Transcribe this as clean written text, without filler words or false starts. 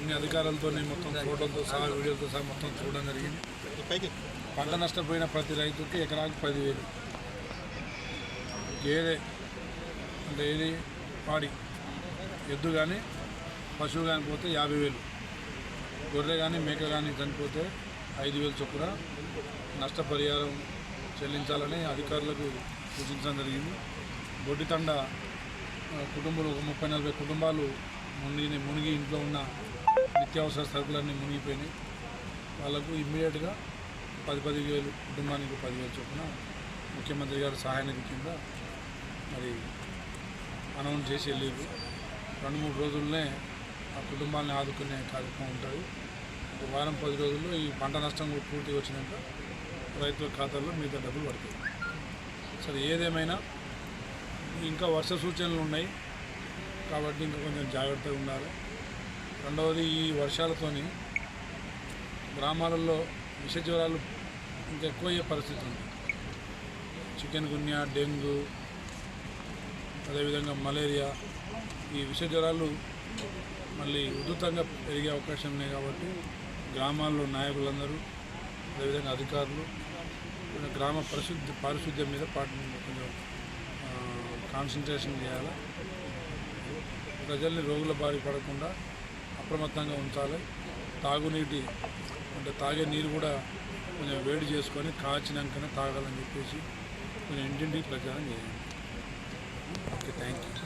అన్ని అధికారులతో మొత్తం ఫోటోలతో సహా వీడియోలతో సహా మొత్తం చూడడం జరిగింది. పంట నష్టపోయిన ప్రతి రైతుకి ఎకరాకి 10,000, గేదె అంటే ఏది పాడి ఎద్దు కానీ పశువు కానీ పోతే 50,000, గొర్రె కానీ మేక కానీ చనిపోతే 5,000 చొప్పున నష్టపరిహారం చెల్లించాలని అధికారులకు సూచించడం జరిగింది. బొడ్డితండ కుటుంబాలు 30-40 కుటుంబాలు మునిగి ఇంట్లో ఉన్న నిత్యావసర సరుకులన్నీ మునిగిపోయినాయి. వాళ్ళకు ఇమ్మీడియట్గా 10,000 కుటుంబానికి 10,000 చొప్పున ముఖ్యమంత్రి గారు సహాయ నిధి కింద మరి అనౌన్స్ చేసి వెళ్ళారు. 2-3 రోజుల్లోనే ఆ కుటుంబాలను ఆదుకునే కార్యక్రమం ఉంటుంది. ఒక వారం 10 రోజుల్లో ఈ పంట నష్టం పూర్తిగా వచ్చినాక రైతుల ఖాతాల్లో మిగతా డబ్బులు పడతాయి. సరే, ఏదేమైనా ఇంకా వర్ష సూచనలు ఉన్నాయి కాబట్టి ఇంకా కొంచెం జాగ్రత్తగా ఉండాలి. రెండవది, ఈ వర్షాలతోని గ్రామాలలో విష జ్వరాలు ఇంకా ఎక్కువయ్యే పరిస్థితి ఉంది. చికెన్ గున్యా, డెంగ్యూ, అదేవిధంగా మలేరియా, ఈ విష జ్వరాలు మళ్ళీ ఉధృతంగా పెరిగే అవకాశం ఉన్నాయి. కాబట్టి గ్రామాల్లో నాయకులందరూ అదేవిధంగా అధికారులు గ్రామ పారిశుద్ధ్యం మీద కొంచెం కాన్సన్ట్రేషన్ చేయాలి. ప్రజల్ని రోగుల బారి పడకుండా అప్రమత్తంగా ఉంచాలి. తాగునీటి అంటే తాగే నీరు కూడా కొంచెం వేడి చేసుకొని కాచినాకనే తాగాలని చెప్పేసి కొంచెం ఇంటింటికి ప్రచారం చేయాలి. Okay, thank you.